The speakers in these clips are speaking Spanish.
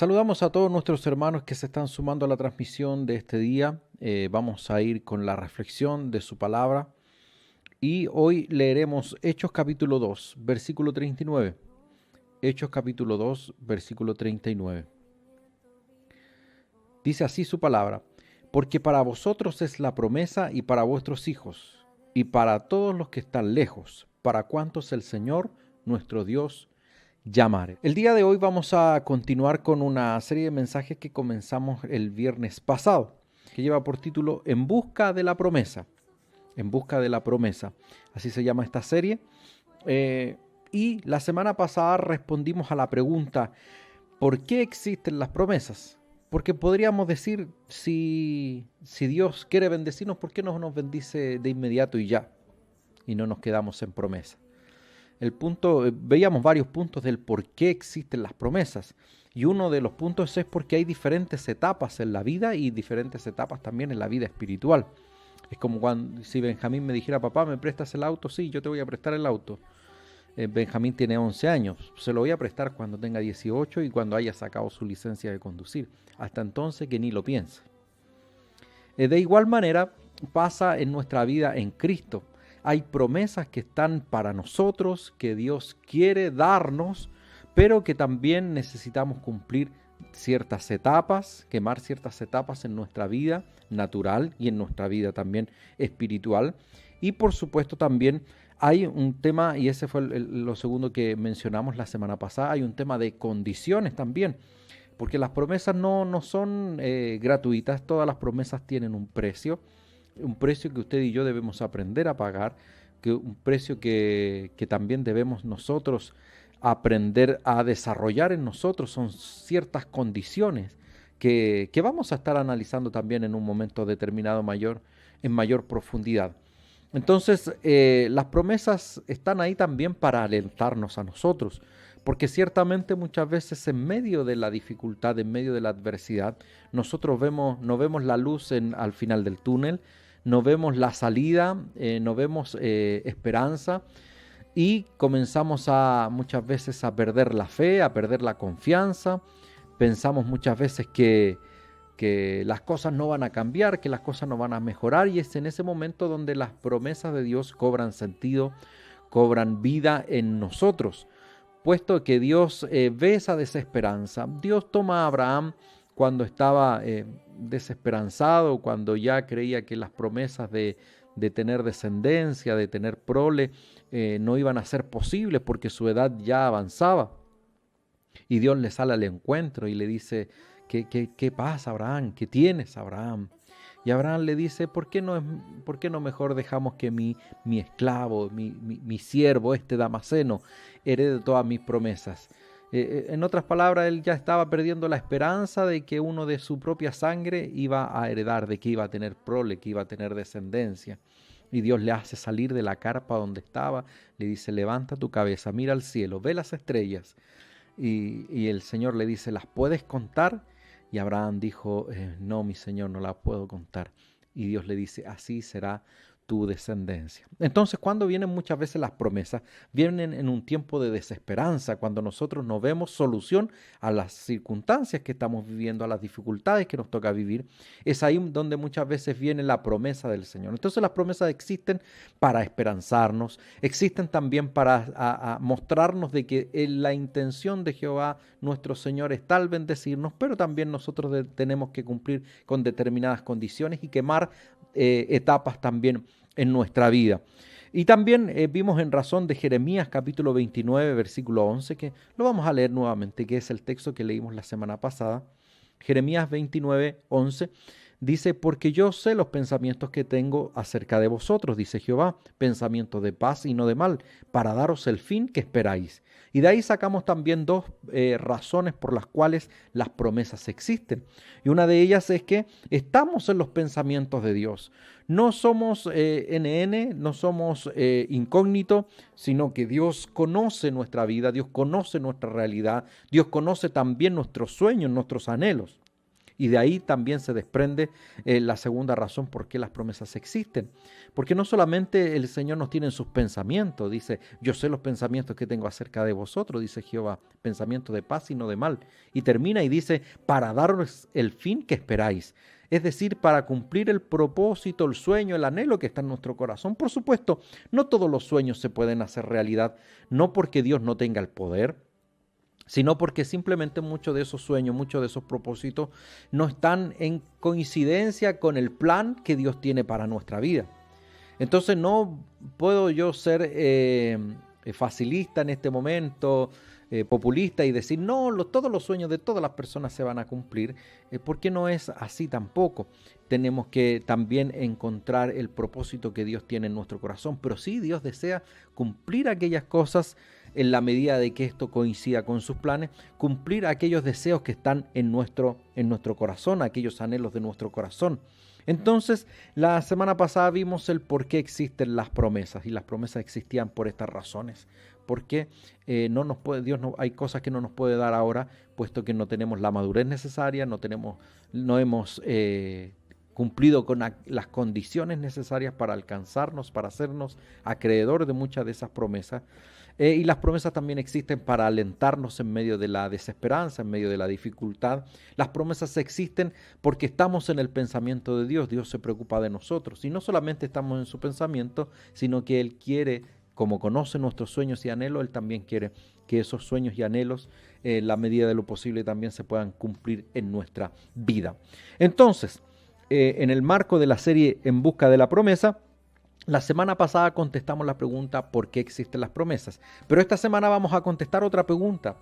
Saludamos a todos nuestros hermanos que se están sumando a la transmisión de este día. Vamos a ir con la reflexión de su palabra y hoy leeremos Hechos capítulo 2, versículo 39. Hechos capítulo 2, versículo 39. Dice así su palabra: porque para vosotros es la promesa y para vuestros hijos y para todos los que están lejos, para cuantos el Señor nuestro Dios llamare. El día de hoy vamos a continuar con una serie de mensajes que comenzamos el viernes pasado, que lleva por título En busca de la promesa. En busca de la promesa. Así se llama esta serie. Y la semana pasada respondimos a la pregunta: ¿por qué existen las promesas? Porque podríamos decir, si Dios quiere bendecirnos, ¿por qué no nos bendice de inmediato y ya? Y no nos quedamos en promesa. Veíamos varios puntos del por qué existen las promesas. Y uno de los puntos es porque hay diferentes etapas en la vida y diferentes etapas también en la vida espiritual. Es como si Benjamín me dijera: papá, ¿me prestas el auto? Sí, yo te voy a prestar el auto. Benjamín tiene 11 años. Se lo voy a prestar cuando tenga 18 y cuando haya sacado su licencia de conducir. Hasta entonces que ni lo piense. De igual manera pasa en nuestra vida en Cristo. Hay promesas que están para nosotros, que Dios quiere darnos, pero que también necesitamos cumplir ciertas etapas, quemar ciertas etapas en nuestra vida natural y en nuestra vida también espiritual. Y por supuesto también hay un tema, y ese fue lo segundo que mencionamos la semana pasada, hay un tema de condiciones también, porque las promesas no son gratuitas, todas las promesas tienen un precio que usted y yo debemos aprender a pagar, un precio que también debemos nosotros aprender a desarrollar en nosotros. Son ciertas condiciones que vamos a estar analizando también en un momento determinado en mayor profundidad. Entonces, las promesas están ahí también para alentarnos a nosotros, porque muchas veces en medio de la dificultad, en medio de la adversidad, nosotros no vemos la luz al final del túnel, no vemos la salida, no vemos esperanza, y comenzamos muchas veces a perder la fe, a perder la confianza. Pensamos muchas veces que las cosas no van a cambiar, que las cosas no van a mejorar, y es en ese momento donde las promesas de Dios cobran sentido, cobran vida en nosotros, puesto que Dios ve esa desesperanza. Dios toma a Abraham cuando estaba desesperanzado, cuando ya creía que las promesas de tener descendencia, de tener prole, no iban a ser posibles porque su edad ya avanzaba. Y Dios le sale al encuentro y le dice: ¿Qué pasa, Abraham? ¿Qué tienes, Abraham? Y Abraham le dice: ¿por qué no mejor dejamos que mi esclavo, mi siervo, Damaseno, herede todas mis promesas? En otras palabras, él ya estaba perdiendo la esperanza de que uno de su propia sangre iba a heredar, de que iba a tener prole, que iba a tener descendencia. Y Dios le hace salir de la carpa donde estaba, le dice: levanta tu cabeza, mira al cielo, ve las estrellas. Y el Señor le dice: ¿las puedes contar? Y Abraham dijo: no, mi Señor, no las puedo contar. Y Dios le dice: así será tu descendencia. Entonces, cuando vienen muchas veces las promesas, vienen en un tiempo de desesperanza, cuando nosotros no vemos solución a las circunstancias que estamos viviendo, a las dificultades que nos toca vivir. Es ahí donde muchas veces viene la promesa del Señor. Entonces, las promesas existen para esperanzarnos, existen también para mostrarnos de que la intención de Jehová nuestro Señor está al bendecirnos, pero también nosotros tenemos que cumplir con determinadas condiciones y quemar etapas también en nuestra vida. Y también vimos en razón de Jeremías capítulo 29, versículo 11, que lo vamos a leer nuevamente, que es el texto que leímos la semana pasada. Jeremías 29, 11 dice: porque yo sé los pensamientos que tengo acerca de vosotros, dice Jehová, pensamientos de paz y no de mal, para daros el fin que esperáis. Y de ahí sacamos también dos razones por las cuales las promesas existen. Y una de ellas es que estamos en los pensamientos de Dios. No somos NN, no somos incógnito, sino que Dios conoce nuestra vida, Dios conoce nuestra realidad, Dios conoce también nuestros sueños, nuestros anhelos. Y de ahí también se desprende la segunda razón por qué las promesas existen. Porque no solamente el Señor nos tiene en sus pensamientos, dice, yo sé los pensamientos que tengo acerca de vosotros, dice Jehová, pensamientos de paz y no de mal. Y termina y dice, para daros el fin que esperáis. Es decir, para cumplir el propósito, el sueño, el anhelo que está en nuestro corazón. Por supuesto, no todos los sueños se pueden hacer realidad, no porque Dios no tenga el poder, sino porque simplemente muchos de esos sueños, muchos de esos propósitos no están en coincidencia con el plan que Dios tiene para nuestra vida. Entonces no puedo yo ser facilista en este momento, populista y decir, no, todos los sueños de todas las personas se van a cumplir, porque no es así tampoco. Tenemos que también encontrar el propósito que Dios tiene en nuestro corazón, pero sí Dios desea cumplir aquellas cosas en la medida de que esto coincida con sus planes, cumplir aquellos deseos que están en nuestro corazón, aquellos anhelos de nuestro corazón. Entonces, la semana pasada vimos el por qué existen las promesas, y las promesas existían por estas razones. Porque Dios no, hay cosas que no nos puede dar ahora, puesto que no tenemos la madurez necesaria, no hemos cumplido con las condiciones necesarias para alcanzarnos, para hacernos acreedores de muchas de esas promesas. Y las promesas también existen para alentarnos en medio de la desesperanza, en medio de la dificultad. Las promesas existen porque estamos en el pensamiento de Dios. Dios se preocupa de nosotros. Y no solamente estamos en su pensamiento, sino que Él quiere, como conoce nuestros sueños y anhelos, Él también quiere que esos sueños y anhelos, en la medida de lo posible, también se puedan cumplir en nuestra vida. Entonces, en el marco de la serie En Busca de la Promesa, la semana pasada contestamos la pregunta ¿por qué existen las promesas? Pero esta semana vamos a contestar otra pregunta.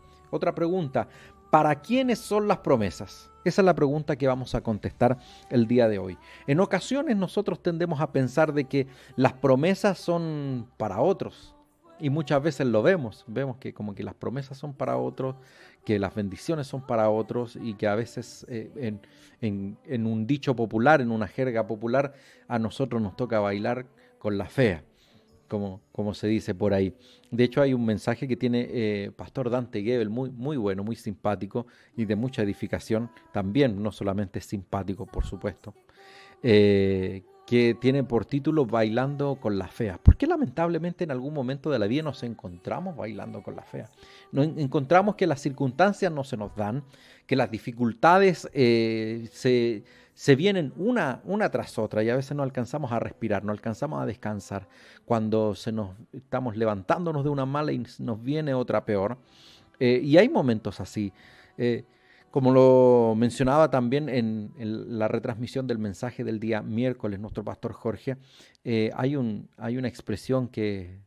¿Para quiénes son las promesas? Esa es la pregunta que vamos a contestar el día de hoy. En ocasiones nosotros tendemos a pensar de que las promesas son para otros. Y muchas veces lo vemos que como que las promesas son para otros, que las bendiciones son para otros y que a veces en un dicho popular, en una jerga popular, a nosotros nos toca bailar con la fea, como se dice por ahí. De hecho, hay un mensaje que tiene Pastor Dante Gebel, muy bueno, muy simpático y de mucha edificación también, no solamente es simpático, por supuesto, que tiene por título Bailando con la fea. Porque lamentablemente en algún momento de la vida nos encontramos bailando con la fea. Nos encontramos que las circunstancias no se nos dan, que las dificultades se vienen una tras otra y a veces no alcanzamos a respirar, no alcanzamos a descansar. Cuando estamos levantándonos de una mala y nos viene otra peor. Y hay momentos así. Como lo mencionaba también en la retransmisión del mensaje del día miércoles, nuestro pastor Jorge, hay una expresión que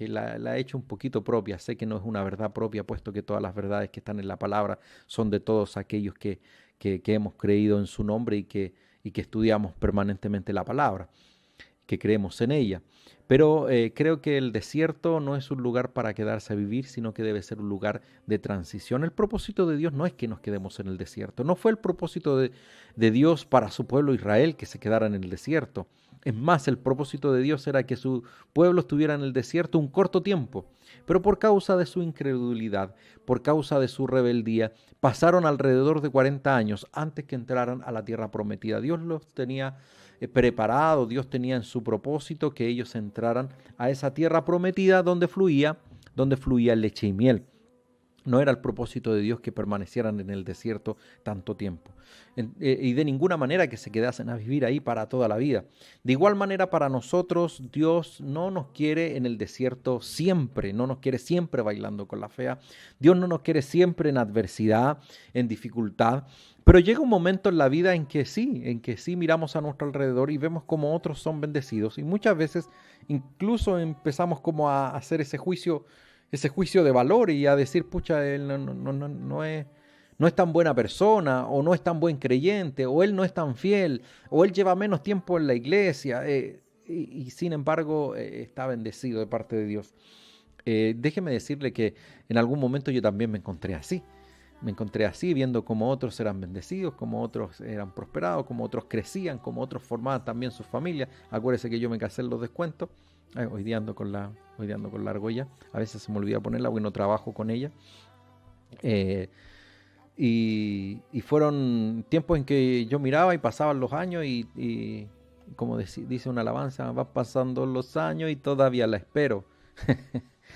la ha hecho un poquito propia. Sé que no es una verdad propia, puesto que todas las verdades que están en la palabra son de todos aquellos que hemos creído en su nombre y que estudiamos permanentemente la palabra, que creemos en ella. Pero creo que el desierto no es un lugar para quedarse a vivir, sino que debe ser un lugar de transición. El propósito de Dios no es que nos quedemos en el desierto. No fue el propósito de Dios para su pueblo Israel que se quedara en el desierto. Es más, el propósito de Dios era que su pueblo estuviera en el desierto un corto tiempo. Pero por causa de su incredulidad, por causa de su rebeldía, pasaron alrededor de 40 años antes que entraran a la tierra prometida. Dios los tenía preparado, Dios tenía en su propósito que ellos entraran a esa tierra prometida donde fluía leche y miel. No era el propósito de Dios que permanecieran en el desierto tanto tiempo. Y de ninguna manera que se quedasen a vivir ahí para toda la vida. De igual manera para nosotros, Dios no nos quiere en el desierto siempre, no nos quiere siempre bailando con la fea. Dios no nos quiere siempre en adversidad, en dificultad. Pero llega un momento en la vida en que sí miramos a nuestro alrededor y vemos como otros son bendecidos. Y muchas veces incluso empezamos como a hacer ese juicio de valor y a decir, pucha, él no es tan buena persona, o no es tan buen creyente, o él no es tan fiel, o él lleva menos tiempo en la iglesia, y sin embargo está bendecido de parte de Dios. Déjeme decirle que en algún momento yo también me encontré así. Me encontré así, viendo cómo otros eran bendecidos, cómo otros eran prosperados, cómo otros crecían, cómo otros formaban también sus familias. Acuérdese que yo me casé en los descuentos. Hoy día ando con la argolla. A veces se me olvida ponerla porque no trabajo con ella. Y fueron tiempos en que yo miraba y pasaban los años y como dice una alabanza, van pasando los años y todavía la espero.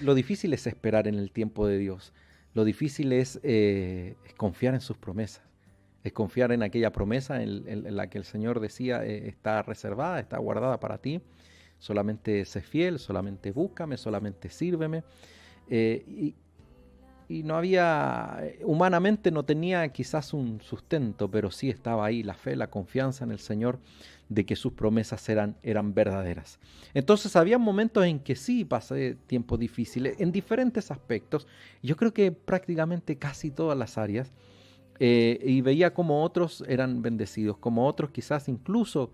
Lo difícil es esperar en el tiempo de Dios. Lo difícil es confiar en sus promesas. Es confiar en aquella promesa en la que el Señor decía está reservada, está guardada para ti. Solamente sé fiel, solamente búscame, solamente sírveme. Y no había, humanamente no tenía quizás un sustento, pero sí estaba ahí la fe, la confianza en el Señor de que sus promesas eran verdaderas. Entonces había momentos en que sí pasé tiempos difíciles en diferentes aspectos. Yo creo que prácticamente casi todas las áreas. Y veía como otros eran bendecidos, como otros quizás incluso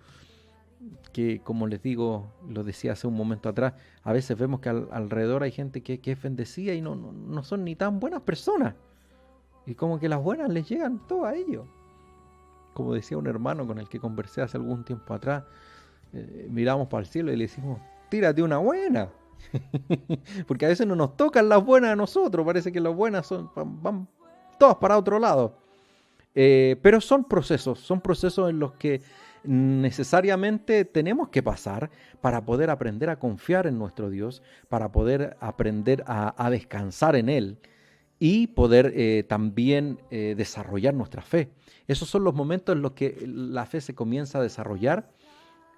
que, como les digo, lo decía hace un momento atrás, a veces vemos que alrededor hay gente que es bendecida y no son ni tan buenas personas. Y como que las buenas les llegan todo a ellos. Como decía un hermano con el que conversé hace algún tiempo atrás, miramos para el cielo y le decimos, tírate una buena. Porque a veces no nos tocan las buenas a nosotros, parece que las buenas van todas para otro lado. Pero son procesos en los que necesariamente tenemos que pasar para poder aprender a confiar en nuestro Dios, para poder aprender a descansar en Él y poder también desarrollar nuestra fe. Esos son los momentos en los que la fe se comienza a desarrollar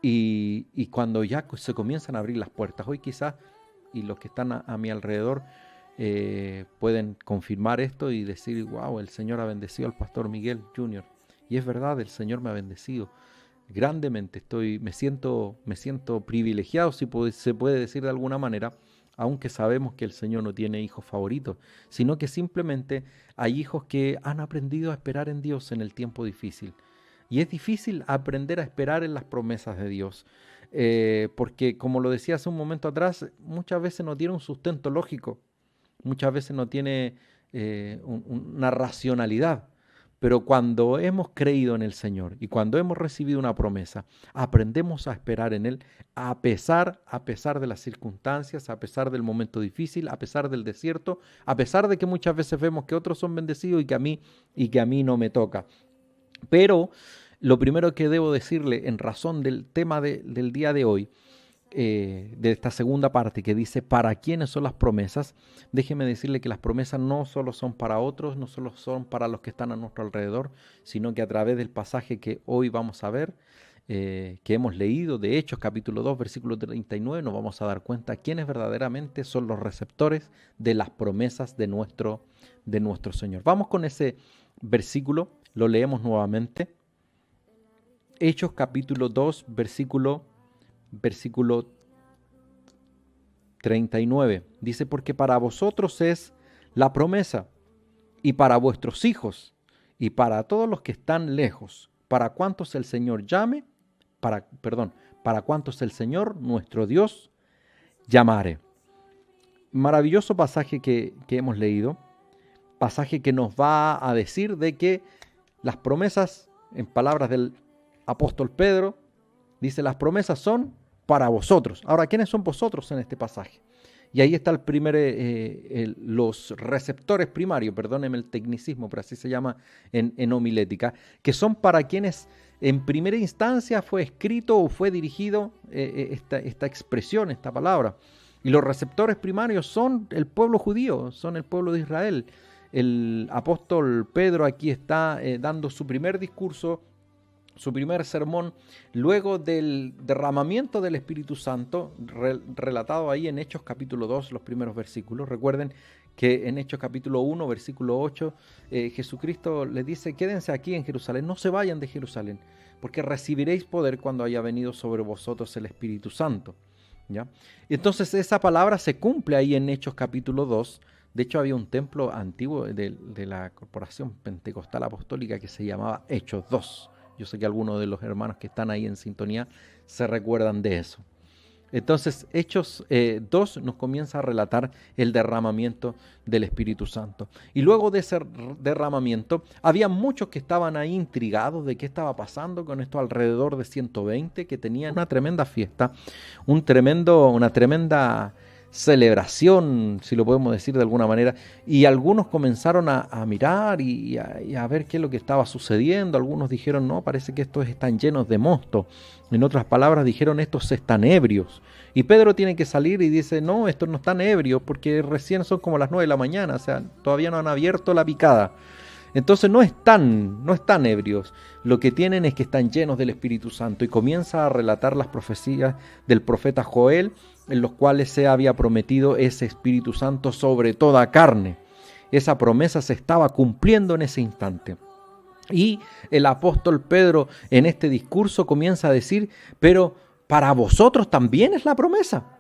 y cuando ya se comienzan a abrir las puertas. Hoy quizás, y los que están a mi alrededor, pueden confirmar esto y decir, wow, el Señor ha bendecido al pastor Miguel Jr. Y es verdad, el Señor me ha bendecido grandemente. Me siento privilegiado, si se puede decir de alguna manera, aunque sabemos que el Señor no tiene hijos favoritos, sino que simplemente hay hijos que han aprendido a esperar en Dios en el tiempo difícil. Y es difícil aprender a esperar en las promesas de Dios, porque como lo decía hace un momento atrás, muchas veces no tiene un sustento lógico. Muchas veces no tiene una racionalidad, pero cuando hemos creído en el Señor y cuando hemos recibido una promesa, aprendemos a esperar en Él a pesar de las circunstancias, a pesar del momento difícil, a pesar del desierto, a pesar de que muchas veces vemos que otros son bendecidos y que a mí no me toca. Pero lo primero que debo decirle en razón del tema del día de hoy, de esta segunda parte que dice ¿para quiénes son las promesas? Déjeme decirle que las promesas no solo son para otros, no solo son para los que están a nuestro alrededor, sino que a través del pasaje que hoy vamos a ver, que hemos leído de Hechos capítulo 2 versículo 39, nos vamos a dar cuenta quiénes verdaderamente son los receptores de las promesas de nuestro Señor. Vamos con ese versículo, lo leemos nuevamente. Hechos capítulo 2 versículo 39. Dice, porque para vosotros es la promesa, y para vuestros hijos, y para todos los que están lejos, para cuantos el Señor llame, para cuantos el Señor, nuestro Dios, llamare. Maravilloso pasaje que hemos leído, pasaje que nos va a decir de que las promesas, en palabras del apóstol Pedro, dice, las promesas son para vosotros. Ahora, ¿quiénes son vosotros en este pasaje? Y ahí está los receptores primarios, perdónenme el tecnicismo, pero así se llama en homilética, que son para quienes en primera instancia fue escrito o fue dirigido esta expresión, esta palabra. Y los receptores primarios son el pueblo judío, son el pueblo de Israel. El apóstol Pedro aquí está dando su primer discurso, su primer sermón, luego del derramamiento del Espíritu Santo, relatado ahí en Hechos capítulo 2, los primeros versículos. Recuerden que en Hechos capítulo 1, versículo 8, Jesucristo les dice, quédense aquí en Jerusalén, no se vayan de Jerusalén, porque recibiréis poder cuando haya venido sobre vosotros el Espíritu Santo. ¿Ya? Entonces esa palabra se cumple ahí en Hechos capítulo 2. De hecho había un templo antiguo de la Corporación Pentecostal Apostólica que se llamaba Hechos 2. Yo sé que algunos de los hermanos que están ahí en sintonía se recuerdan de eso. Entonces, Hechos 2 nos comienza a relatar el derramamiento del Espíritu Santo. Y luego de ese derramamiento, había muchos que estaban ahí intrigados de qué estaba pasando con esto, alrededor de 120 que tenían una tremenda fiesta, una tremenda celebración, si lo podemos decir de alguna manera, y algunos comenzaron a mirar y a ver qué es lo que estaba sucediendo. Algunos dijeron, no, parece que estos están llenos de mosto. En otras palabras, dijeron, estos están ebrios. Y Pedro tiene que salir y dice, no, estos no están ebrios porque recién son como las 9 de la mañana, o sea, todavía no han abierto la picada. Entonces no están ebrios, lo que tienen es que están llenos del Espíritu Santo, y comienza a relatar las profecías del profeta Joel, en los cuales se había prometido ese Espíritu Santo sobre toda carne. Esa promesa se estaba cumpliendo en ese instante. Y el apóstol Pedro en este discurso comienza a decir, pero para vosotros también es la promesa.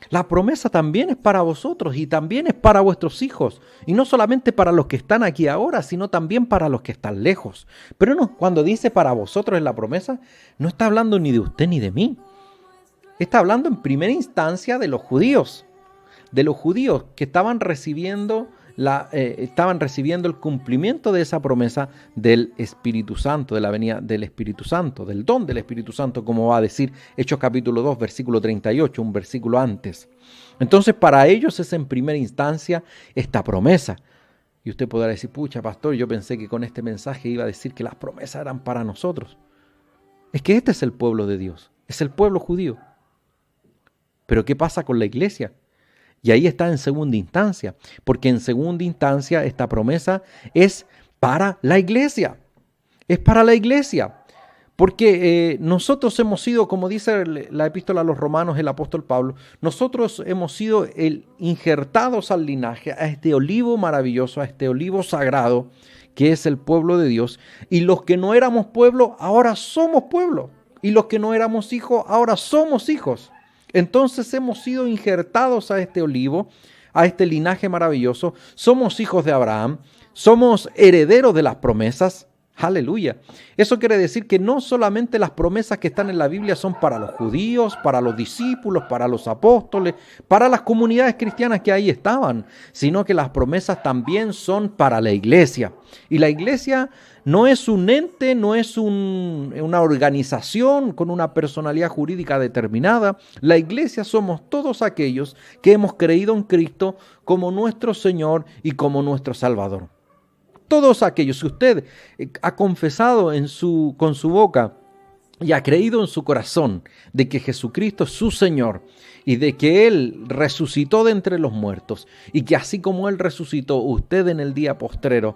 La promesa también es para vosotros y también es para vuestros hijos. Y no solamente para los que están aquí ahora, sino también para los que están lejos. Pero no, cuando dice para vosotros es la promesa, no está hablando ni de usted ni de mí. Está hablando en primera instancia de los judíos que estaban recibiendo el cumplimiento de esa promesa del Espíritu Santo, de la venida del Espíritu Santo, del don del Espíritu Santo, como va a decir Hechos capítulo 2, versículo 38, un versículo antes. Entonces, para ellos es en primera instancia esta promesa. Y usted podrá decir, pucha, pastor, yo pensé que con este mensaje iba a decir que las promesas eran para nosotros. Es que este es el pueblo de Dios, es el pueblo judío. Pero ¿qué pasa con la iglesia? Y ahí está en segunda instancia, porque en segunda instancia esta promesa es para la iglesia. Es para la iglesia. Porque nosotros hemos sido, como dice la epístola a los romanos, el apóstol Pablo, nosotros hemos sido injertados al linaje, a este olivo maravilloso, a este olivo sagrado, que es el pueblo de Dios. Y los que no éramos pueblo, ahora somos pueblo. Y los que no éramos hijos, ahora somos hijos. Entonces hemos sido injertados a este olivo, a este linaje maravilloso. Somos hijos de Abraham, somos herederos de las promesas. Aleluya. Eso quiere decir que no solamente las promesas que están en la Biblia son para los judíos, para los discípulos, para los apóstoles, para las comunidades cristianas que ahí estaban, sino que las promesas también son para la iglesia. Y la iglesia no es un ente, no es una organización con una personalidad jurídica determinada. La iglesia somos todos aquellos que hemos creído en Cristo como nuestro Señor y como nuestro Salvador. Todos aquellos, si usted ha confesado con su boca y ha creído en su corazón de que Jesucristo es su Señor y de que Él resucitó de entre los muertos y que así como Él resucitó, usted en el día postrero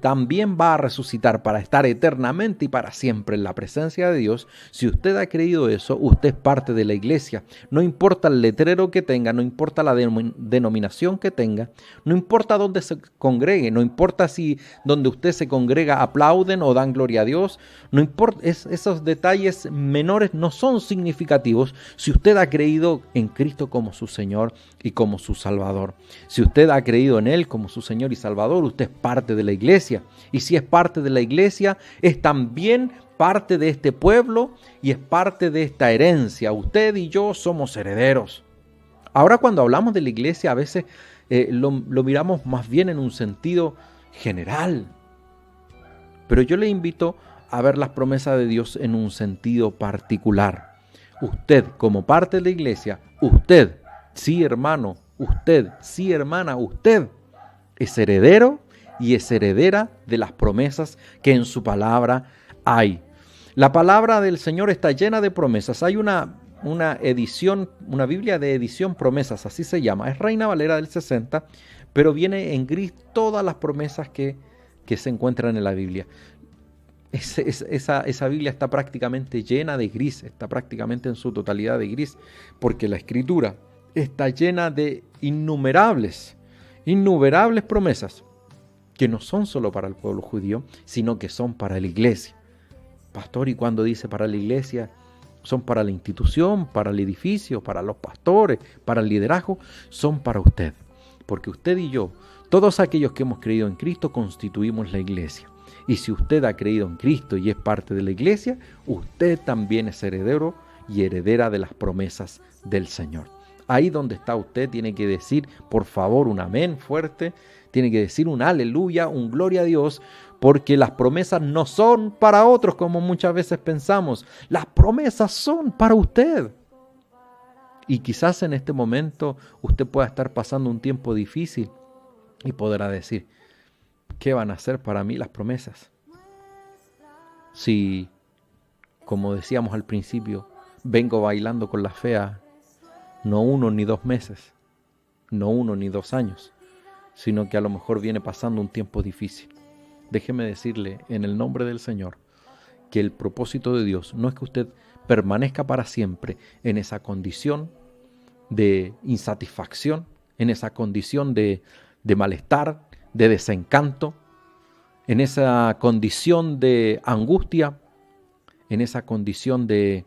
también va a resucitar para estar eternamente y para siempre en la presencia de Dios. Si usted ha creído eso, usted es parte de la iglesia. No importa el letrero que tenga, no importa la denominación que tenga, no importa dónde se congregue, no importa si donde usted se congrega aplauden o dan gloria a Dios, no importa, esos detalles menores no son significativos si usted ha creído en Cristo como su Señor y como su Salvador. Si usted ha creído en Él como su Señor y Salvador, usted es parte de la iglesia. Y si es parte de la iglesia, es también parte de este pueblo y es parte de esta herencia. Usted y yo somos herederos. Ahora, cuando hablamos de la iglesia, a veces lo miramos más bien en un sentido general. Pero yo le invito a ver las promesas de Dios en un sentido particular. Usted, como parte de la iglesia, usted, sí hermano, usted, sí hermana, usted es heredero y es heredera de las promesas que en su palabra hay. La palabra del Señor está llena de promesas. Hay una edición, una Biblia de edición promesas, así se llama. Es Reina Valera del 60, pero viene en gris todas las promesas que se encuentran en la Biblia. Esa Biblia está prácticamente llena de gris, está prácticamente en su totalidad de gris, porque la Escritura está llena de innumerables promesas que no son solo para el pueblo judío, sino que son para la iglesia. Pastor, ¿y cuando dice para la iglesia? Son para la institución, para el edificio, para los pastores, para el liderazgo, son para usted. Porque usted y yo, todos aquellos que hemos creído en Cristo, constituimos la iglesia. Y si usted ha creído en Cristo y es parte de la iglesia, usted también es heredero y heredera de las promesas del Señor. Ahí donde está usted tiene que decir, por favor, un amén fuerte, tiene que decir un aleluya, un gloria a Dios, porque las promesas no son para otros como muchas veces pensamos. Las promesas son para usted. Y quizás en este momento usted pueda estar pasando un tiempo difícil y podrá decir, ¿qué van a hacer para mí las promesas? Si, como decíamos al principio, vengo bailando con la fea no 1 ni 2 meses, no 1 ni 2 años, sino que a lo mejor viene pasando un tiempo difícil. Déjeme decirle, en el nombre del Señor, que el propósito de Dios no es que usted permanezca para siempre en esa condición de insatisfacción, en esa condición de malestar, de desencanto, en esa condición de angustia, en esa condición de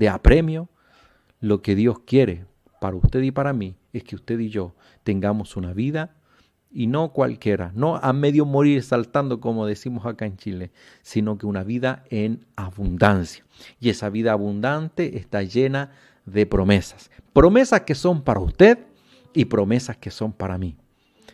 apremio. Lo que Dios quiere para usted y para mí es que usted y yo tengamos una vida, y no cualquiera, no a medio morir saltando como decimos acá en Chile, sino que una vida en abundancia. Y esa vida abundante está llena de promesas. Promesas que son para usted y promesas que son para mí.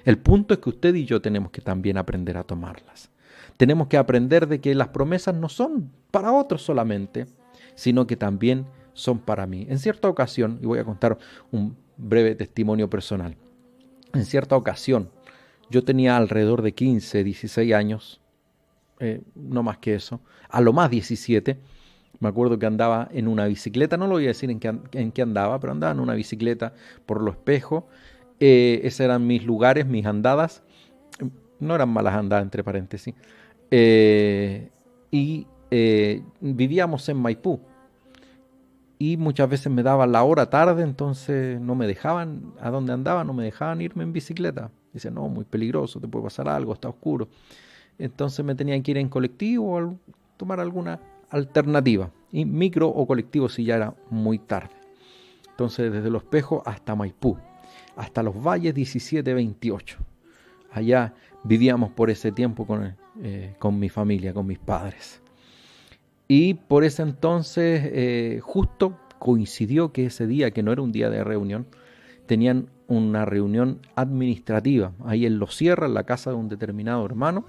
El punto es que usted y yo tenemos que también aprender a tomarlas. Tenemos que aprender de que las promesas no son para otros solamente, sino que también son para mí. En cierta ocasión, y voy a contar un breve testimonio personal, en cierta ocasión yo tenía alrededor de 15, 16 años, no más que eso, a lo más 17. Me acuerdo que andaba en una bicicleta, no lo voy a decir en qué andaba, pero andaba en una bicicleta por Los Espejos. Esos eran mis lugares, mis andadas. No eran malas andadas, entre paréntesis. Vivíamos en Maipú. Y muchas veces me daba la hora tarde, entonces no me dejaban, a donde andaba, no me dejaban irme en bicicleta. Dice, no, muy peligroso, te puede pasar algo, está oscuro. Entonces me tenían que ir en colectivo o tomar alguna alternativa. Y micro o colectivo si ya era muy tarde. Entonces desde Los Espejos hasta Maipú, hasta Los Valles 17-28. Allá vivíamos por ese tiempo con mi familia, con mis padres. Y por ese entonces justo coincidió que ese día, que no era un día de reunión, tenían una reunión administrativa ahí en Los Sierra, en la casa de un determinado hermano.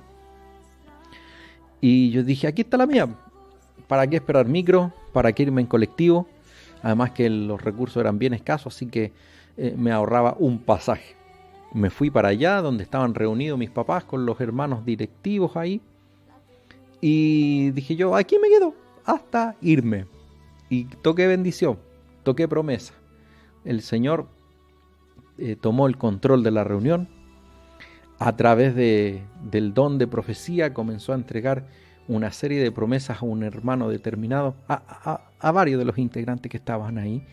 Y yo dije, aquí está la mía. ¿Para qué esperar micro? ¿Para qué irme en colectivo? Además que los recursos eran bien escasos, así que me ahorraba un pasaje. Me fui para allá donde estaban reunidos mis papás con los hermanos directivos ahí. Y dije yo, aquí me quedo hasta irme. Y toqué bendición, toqué promesa. El Señor tomó el control de la reunión. A través del don de profecía comenzó a entregar una serie de promesas a un hermano determinado, a varios de los integrantes que estaban ahí.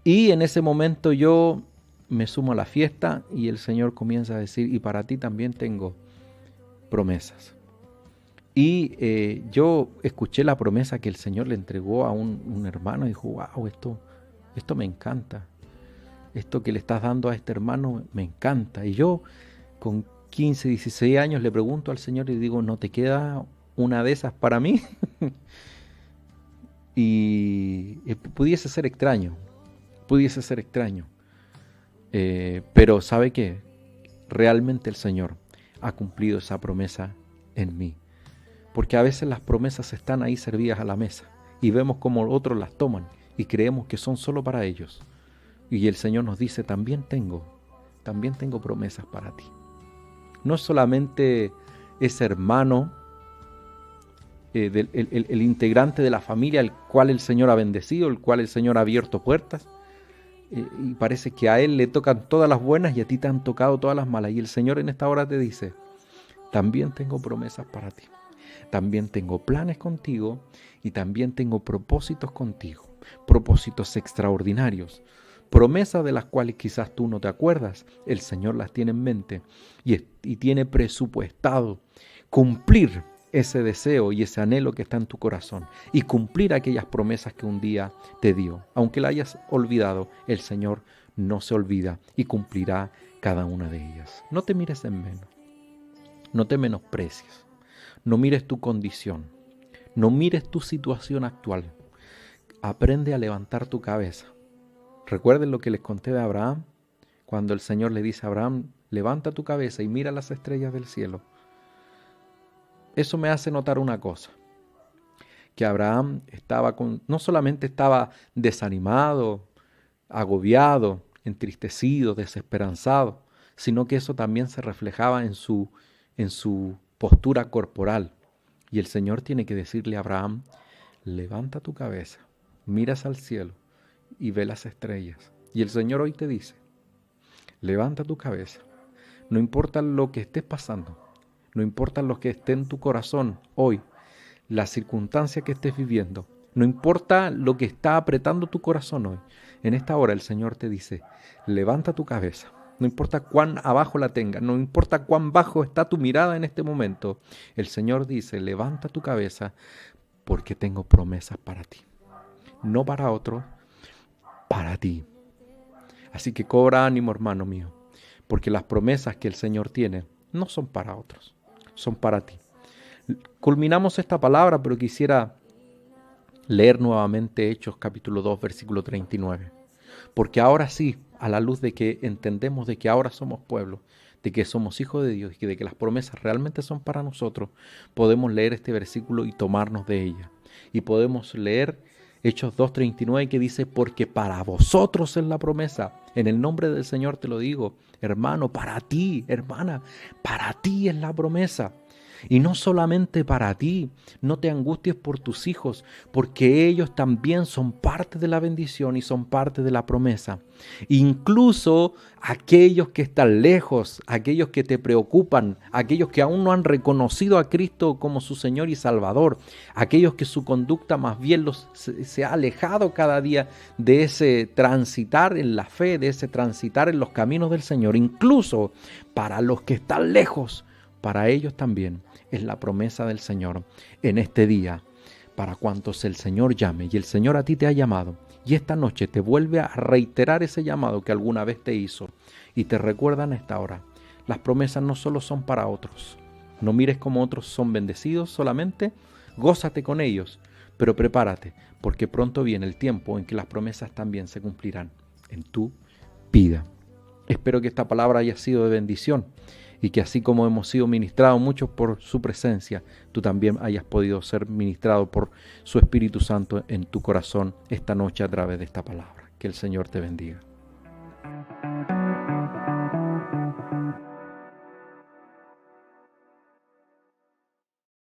Y en ese momento yo me sumo a la fiesta y el Señor comienza a decir, y para ti también tengo promesas. Y yo escuché la promesa que el Señor le entregó a un hermano y dijo, wow, esto me encanta. Esto que le estás dando a este hermano me encanta. Y yo con 15, 16 años le pregunto al Señor y digo, ¿no te queda una de esas para mí? Y pudiese ser extraño. Pero ¿sabe qué? Realmente el Señor ha cumplido esa promesa en mí. Porque a veces las promesas están ahí servidas a la mesa y vemos como otros las toman y creemos que son solo para ellos. Y el Señor nos dice, también tengo promesas para ti. No es solamente ese hermano, el integrante de la familia, el cual el Señor ha bendecido, el cual el Señor ha abierto puertas. Y parece que a él le tocan todas las buenas y a ti te han tocado todas las malas. Y el Señor en esta hora te dice, también tengo promesas para ti. También tengo planes contigo y también tengo propósitos contigo. Propósitos extraordinarios. Promesas de las cuales quizás tú no te acuerdas. El Señor las tiene en mente y tiene presupuestado cumplir ese deseo y ese anhelo que está en tu corazón y cumplir aquellas promesas que un día te dio. Aunque la hayas olvidado, el Señor no se olvida y cumplirá cada una de ellas. No te mires en menos. No te menosprecies. No mires tu condición. No mires tu situación actual. Aprende a levantar tu cabeza. Recuerden lo que les conté de Abraham, cuando el Señor le dice a Abraham, levanta tu cabeza y mira las estrellas del cielo. Eso me hace notar una cosa, que Abraham no solamente estaba desanimado, agobiado, entristecido, desesperanzado, sino que eso también se reflejaba en su postura corporal. Y el Señor tiene que decirle a Abraham, levanta tu cabeza, miras al cielo y ve las estrellas. Y el Señor hoy te dice, levanta tu cabeza, no importa lo que estés pasando, no importa lo que esté en tu corazón hoy, la circunstancia que estés viviendo, no importa lo que está apretando tu corazón hoy. En esta hora el Señor te dice, levanta tu cabeza. No importa cuán abajo la tengas, no importa cuán bajo está tu mirada en este momento. El Señor dice, levanta tu cabeza porque tengo promesas para ti. No para otro, para ti. Así que cobra ánimo, hermano mío, porque las promesas que el Señor tiene no son para otros, son para ti. Culminamos esta palabra, pero quisiera leer nuevamente Hechos capítulo 2, versículo 39. Porque ahora sí, a la luz de que entendemos de que ahora somos pueblo, de que somos hijos de Dios y de que las promesas realmente son para nosotros, podemos leer este versículo y tomarnos de ella. Y podemos leer Hechos 2:39 que dice, porque para vosotros es la promesa. En el nombre del Señor te lo digo, hermano, para ti, hermana, para ti es la promesa. Y no solamente para ti, no te angusties por tus hijos, porque ellos también son parte de la bendición y son parte de la promesa. Incluso aquellos que están lejos, aquellos que te preocupan, aquellos que aún no han reconocido a Cristo como su Señor y Salvador, aquellos que su conducta más bien se ha alejado cada día de ese transitar en la fe, de ese transitar en los caminos del Señor, incluso para los que están lejos, para ellos también es la promesa del Señor en este día, para cuantos el Señor llame, y el Señor a ti te ha llamado, y esta noche te vuelve a reiterar ese llamado que alguna vez te hizo, y te recuerdan a esta hora. Las promesas no solo son para otros, no mires cómo otros son bendecidos solamente, gózate con ellos, pero prepárate, porque pronto viene el tiempo en que las promesas también se cumplirán en tu vida. Espero que esta palabra haya sido de bendición, y que así como hemos sido ministrados muchos por su presencia, tú también hayas podido ser ministrado por su Espíritu Santo en tu corazón esta noche a través de esta palabra. Que el Señor te bendiga.